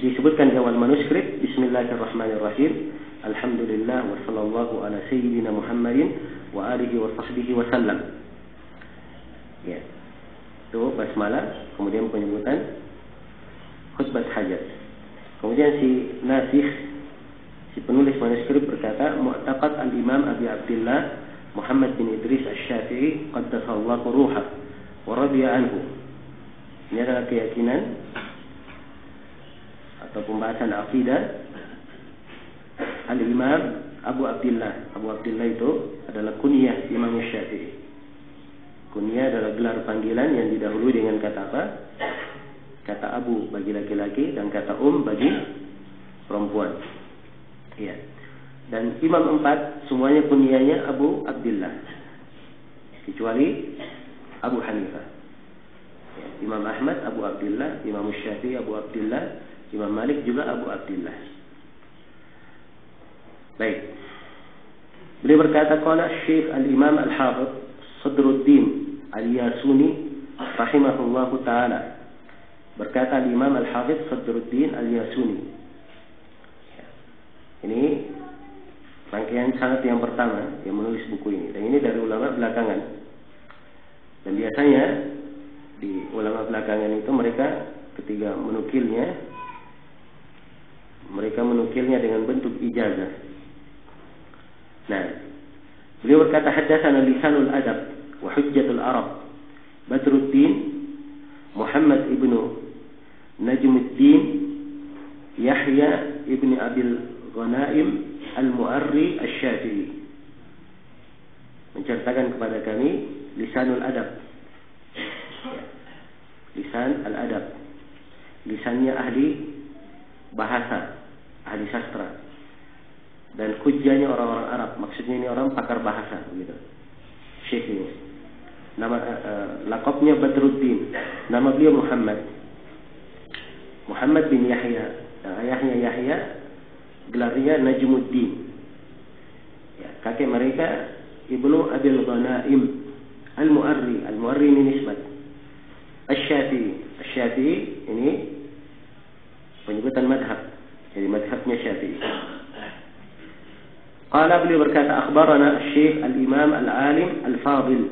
disebutkan di awal manuskrip, Bismillahirrahmanirrahim. Alhamdulillah wa sallallahu ala sayyidina Muhammadin wa alihi wa sahbihi wa sallam. Ya. Itu basmalah, kemudian penyebutan khutbah hajat. Kemudian si nasikh, si penulis manuskrip berkata, Mu'taqad al-Imam Abi Abdullah Muhammad bin Idris Asy-Syafi'i qaddasallahu ruhah wa radiya anhu. Ini adalah keyakinan atau pembahasan akidah Al-Imam Abu Abdullah. Abu Abdullah itu adalah kunyah Imam Syafi'i. Kunyah adalah gelar panggilan yang didahului dengan kata apa? Kata Abu bagi laki-laki dan kata bagi perempuan. Iya. Dan imam 4 semuanya kunyahnya Abu Abdullah, kecuali Abu Hanifah. Ya, Imam Ahmad Abu Abdullah, Imam Syafi'i Abu Abdullah, Imam Malik juga Abu Abdullah. Baik. Beliau berkata, qala Syekh Al-Imam Al-Hafidz Sadruddin Al-Yasuni rahimahullahu taala. Berkata Imam Al-Hafidz Sadruddin Al-Yasuni. Ini rangkaian sanad yang pertama yang menulis buku ini, dan ini dari ulama belakangan. Dan biasanya di ulama belakangan itu mereka ketika menukilnya, mereka menukilnya dengan bentuk ijazah. Nah, beliau berkata, haddatsana lisanul adab wa hujjatul arab Badruddin Muhammad ibnu Najmuddin Yahya ibni Abil Ghanaim Al-Mu'arri Asy-Syafi'i, menceritakan kepada kami lisanul adab. Lisan al-adab, lisannya ahli bahasa, ahli sastra, dan hujjahnya orang-orang Arab. Maksudnya ini orang pakar bahasa, begitu. Syekh ini. Nama laqabnya Badruddin. Nama beliau Muhammad bin Yahya. Ayahnya Yahya, gelarnya Najmuddin. Ya, kakek mereka Ibnu Abil Ghanaim Al-Mu'arri. Al-Mu'arri ini nisbat Asy-Syafi'i ini penyebutan madhab. Jadi madhabnya Syafi'i. Qala, beliau berkata, akhbarana Syekh Al-Imam Al-Alim Al-Fadil.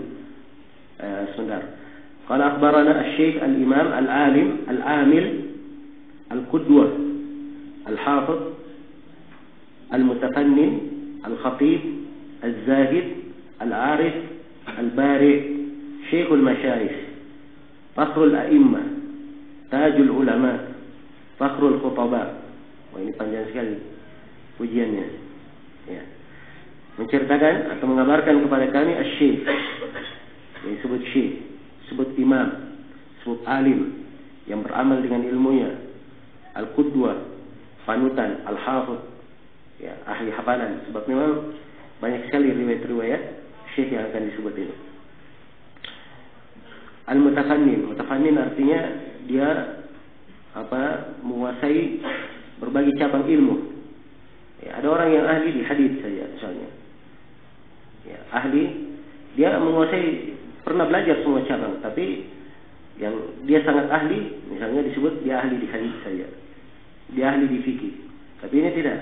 Sebentar. Qala akhbarana Syekh Al-Imam Al-Alim Al-Amil Al-Qudwah Al-Hafidz Al-Mutafannin Al-Khatib Al-Zahid Al-Arif Al-Bari' Syekhul Masyayikh Fakhrul A'immah Tajul Ulama Fakhrul Khutaba. Wah, ini panjang sekali pujiannya. Ya. Menceritakan atau mengabarkan kepada kami asy-syekh, yang disebut syekh, disebut imam, disebut alim yang beramal dengan ilmunya, al-qudwah, panutan, al-hafidz, ya, ahli hafalan. Sebab memang banyak sekali riwayat-riwayat syekh yang akan disebut ini. Al-Mutafannin. Mutafannin artinya dia menguasai berbagai cabang ilmu. Ya, ada orang yang ahli di hadis saja misalnya. Ya, ahli, dia menguasai, pernah belajar semua cabang, tapi yang dia sangat ahli, misalnya disebut dia ahli di hadis saja. Dia ahli di fikih. Tapi ini tidak.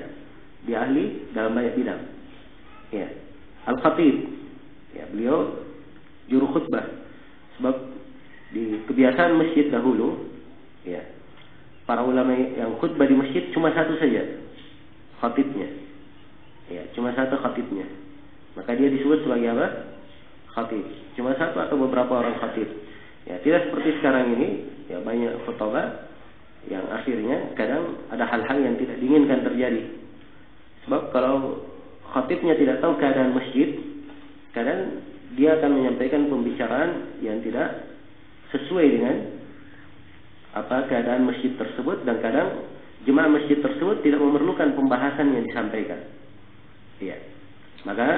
Dia ahli dalam banyak bidang. Ya. Al-Khatib. Ya, beliau juru khutbah. Sebab di kebiasaan masjid dahulu, ya, para ulama yang khutbah di masjid cuma satu saja khatibnya. Ya, cuma satu khatibnya. Maka dia disebut sebagai apa? Khatib. Cuma satu atau beberapa orang khatib. Ya, tidak seperti sekarang ini, ya, banyak khutbah yang akhirnya kadang ada hal-hal yang tidak diinginkan terjadi. Sebab kalau khatibnya tidak tahu keadaan masjid, kadang dia akan menyampaikan pembicaraan yang tidak sesuai dengan keadaan masjid tersebut, dan kadang jemaah masjid tersebut tidak memerlukan pembahasan yang disampaikan. Iya. Maka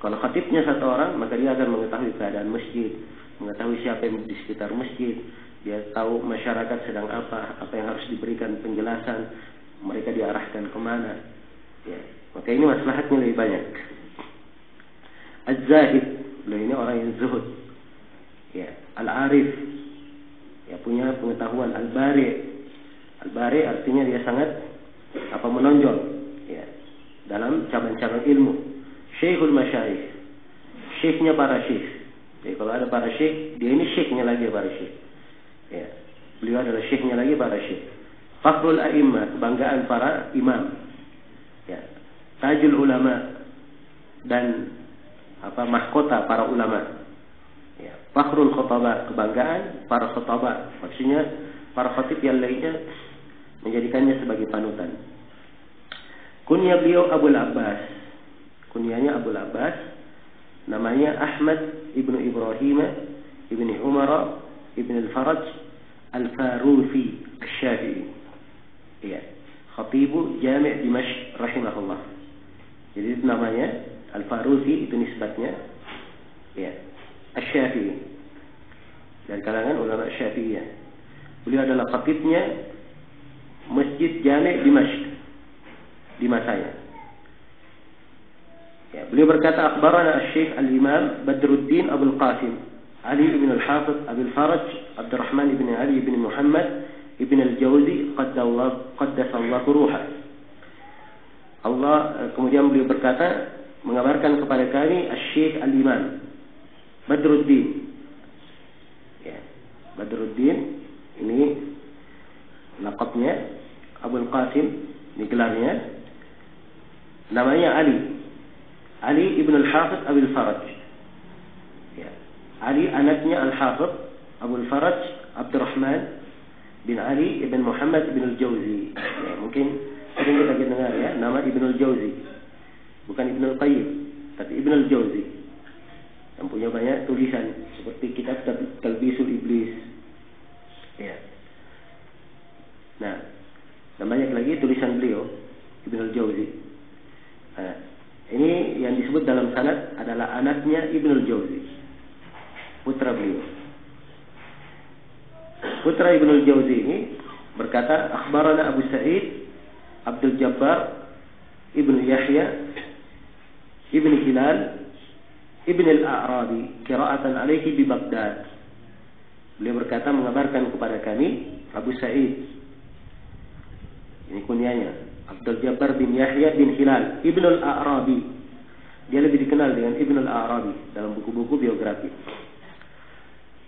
kalau khatibnya satu orang, maka dia akan mengetahui keadaan masjid, mengetahui siapa yang di sekitar masjid, dia tahu masyarakat sedang apa yang harus diberikan penjelasan, mereka diarahkan kemana. Ya. Maka ini maslahatnya lebih banyak. Az-Zahid, beliau ini orang yang zuhud. Ya, Al-Arif, ya, punya pengetahuan. Al-Bari', Al-bari artinya dia sangat menonjol ya dalam cabang-cabang ilmu. Syekhul masyayikh, syekhnya para syekh. Jadi kalau ada para syekh, dia ini syekhnya lagi para syekh. Ya, beliau adalah syekhnya lagi para syekh. Fakhrul a'immah, kebanggaan para imam. Ya, tajul ulama, dan mahkota para ulama. Ya, fakhrul khutbah, kebanggaan para khutbah. Maksudnya para khatib yang lainnya menjadikannya sebagai panutan. Kunya beliau Abul Abbas. Kunyanya Abul Abbas. Namanya Ahmad ibnu Ibrahim ibnu Umar ibnu Al-Faraj Al-Farufi Asy-Syafi'i. Ya, Khatibu Jami' Dimashq rahimahullah. Jadi namanya Al-Farufi, itu nisbatnya ya Asy-Syafi'i, dari kalangan ulama Syafi'iyah. Beliau adalah khatibnya Masjid Jami' Dimashq di masanya. Ya, beliau berkata, akhbarana Asy-Syaikh Al-Imam Badruddin Abdul Qasim Ali ibn Al-Hafidh Abil Faraj Abdurrahman ibn Ali ibn Muhammad ibn Al-Jawzi qaddasallahu ruhah. Kemudian beliau berkata, mengabarkan kepada kami Asy-Syaikh Al-Imam Badruddin. Ya, Badruddin ini laqabnya, Abul Qasim ini gelarnya. Namanya Ali ibn Al-Hafidh Abil Faraj. Ya, Ali anaknya Al-Hafidh Abul Faraj Abdurrahman bin Ali ibn Muhammad ibn Al-Jawzi. Ya, mungkin sering kita dengar ya nama Ibn Al-Jawzi. Bukan Ibn Al-Qayyim, tapi Ibn Al-Jawzi. Yang punya banyak tulisan seperti kitab Talbisul Iblis. Ya. Nah, banyak lagi tulisan beliau Ibn Al-Jawzi. Nah, ini yang disebut dalam sanad adalah anaknya Ibn Al-Jawzi, putra beliau. Putra Ibn Al-Jawzi ini berkata, akhbarana Abu Sa'id Abdul Jabbar Ibn Yahya Ibn Hilal Ibn Al-A'rabi qira'atan alaihi di Baghdad. Beliau berkata, mengabarkan kepada kami Abu Sa'id, ini kunyanya, Abdul Jabbar bin Yahya bin Hilal Ibn Al-A'rabi. Dia lebih dikenal dengan Ibn Al-A'rabi dalam buku-buku biografi.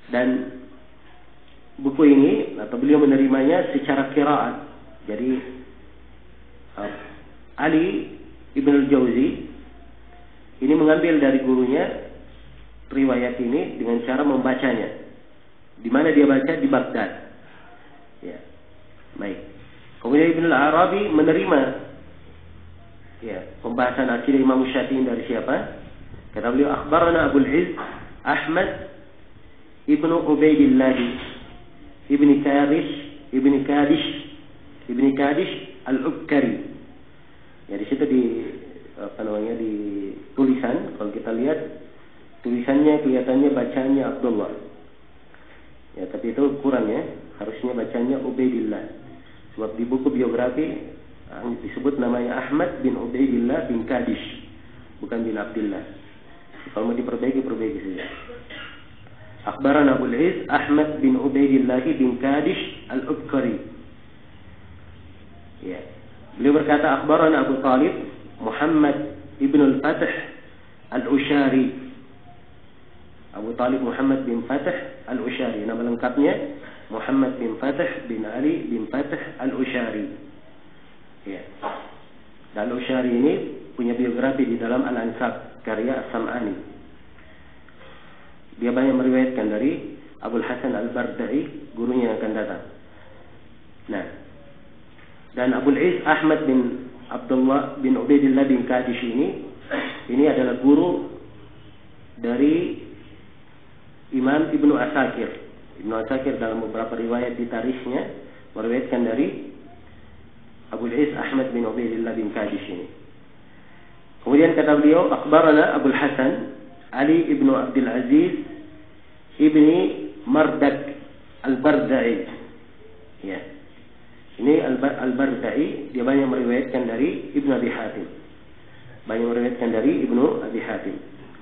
Dan buku ini atau beliau menerimanya secara qiraat. Jadi Ali Ibn Al-Jawzi ini mengambil dari gurunya riwayat ini dengan cara membacanya. Di mana dia baca? Di Baghdad. Ya. Baik. Kemudian Ibn Al-Arabi menerima pembahasan akidah Imam Syafi'i dari siapa? Kata beliau, akhbarana Abul Izz Ahmad Ibnu Ubaidillah Ibni Kadish Al-Ubkari. Ya, di situ di di tulisan, kalau kita lihat tulisannya kelihatannya bacanya Abdullah. Ya, tapi itu kurang ya. Harusnya bacanya Ubaidillah. Sebab di buku biografi disebut namanya Ahmad bin Ubaidillah bin Kadish, bukan bin Abdullah. Kalau mau diperbaiki saja. Akhbarana Abul Izz Ahmad bin Ubaidillah bin Kadish Al-Ubkari. Ya. Beliau berkata, akhbarana Abu Talib Muhammad ibn Al-Fath Al-Ushari. Abu Talib Muhammad bin Fath Al-Ushari. Nama lengkapnya Muhammad bin Fath bin Ali bin Fath Al-Ushari. Ya. Dan Al-Ushari ini punya biografi di dalam Al-Ansab karya As-Sam'ani. Dia banyak meriwayatkan dari Abul Hasan Al-Bardai, gurunya yang akan datang. Nah, dan Abul Izz Ahmad bin Abdullah bin Ubaidillah bin Kadish ini adalah guru dari Imam Ibnu Asakir. Ibnu Asakir dalam beberapa riwayat di tarikhnya meriwayatkan dari Abul Izz Ahmad bin Ubaidillah bin Kadish ini. Kemudian kata beliau, akhbarana Abul Hasan Ali ibnu Abdul Aziz ibni Mardak Al-Bardai. Ya. Ini Al-Bardai, dia banyak meriwayatkan dari Ibnu Abi Hatim. Banyak meriwayatkan dari Ibnu Abi Hatim.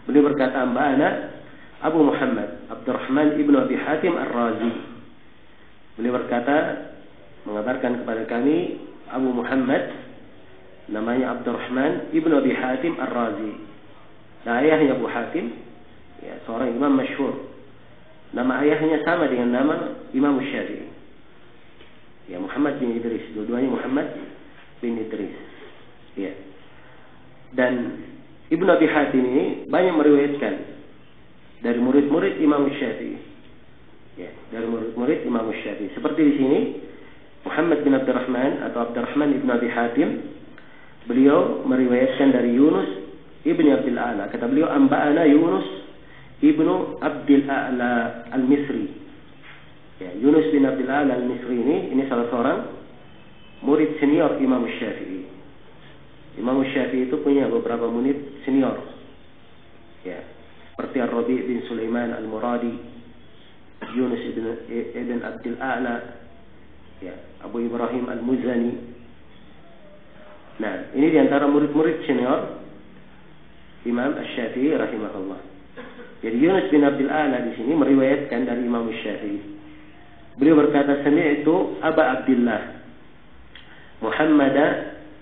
Beliau berkata, amba'ana Abu Muhammad Abdurrahman ibnu Abi Hatim Ar-Razi. Beliau berkata, mengabarkan mengabarkan kepada kami Abu Muhammad namanya Abdurrahman ibnu Abi Hatim Ar-Razi. Nah, ayahnya Abu Hatim, ya, seorang imam masyhur. Nama ayahnya sama dengan nama Imam Syafi'i. Ya, Muhammad bin Idris. Dua-duanya Muhammad bin Idris. Ya. Dan Ibnu Abi Hatim ini banyak meriwayatkan dari murid-murid Imam Syafi'i. Ya, dari murid-murid Imam Syafi'i. Seperti di sini Muhammad bin Abdurrahman atau Abdurrahman ibnu Abi Hatim, beliau meriwayatkan dari Yunus ibnu Abdul A'la. Kata beliau, amba'ana Yunus ibnu Abdul A'la al-Misri. Ya, Yunus bin Abdul A'la al-Misri ini salah seorang murid senior Imam Syafi'i. Imam Syafi'i itu punya beberapa murid senior. Ya, seperti Ar-Rabi' bin Sulaiman al-Muradi, Yunus ibn Abdul A'la, ya, Abu Ibrahim al-Muzani. Nah, ini diantara murid-murid senior Imam Syafi'i rahimahullah. Jadi Yunus bin Abdul A'la di sini meriwayatkan dari Imam Syafi'i. Beliau berkata, sami'tu Aba Abdullah Muhammad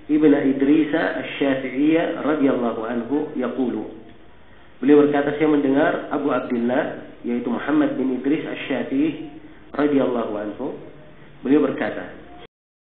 ibn Idris Asy-Syafi'i radhiyallahu anhu yaqulu. Beliau berkata, saya mendengar Abu Abdullah yaitu Muhammad bin Idris Asy-Syafi'i radhiyallahu anhu. Beliau berkata,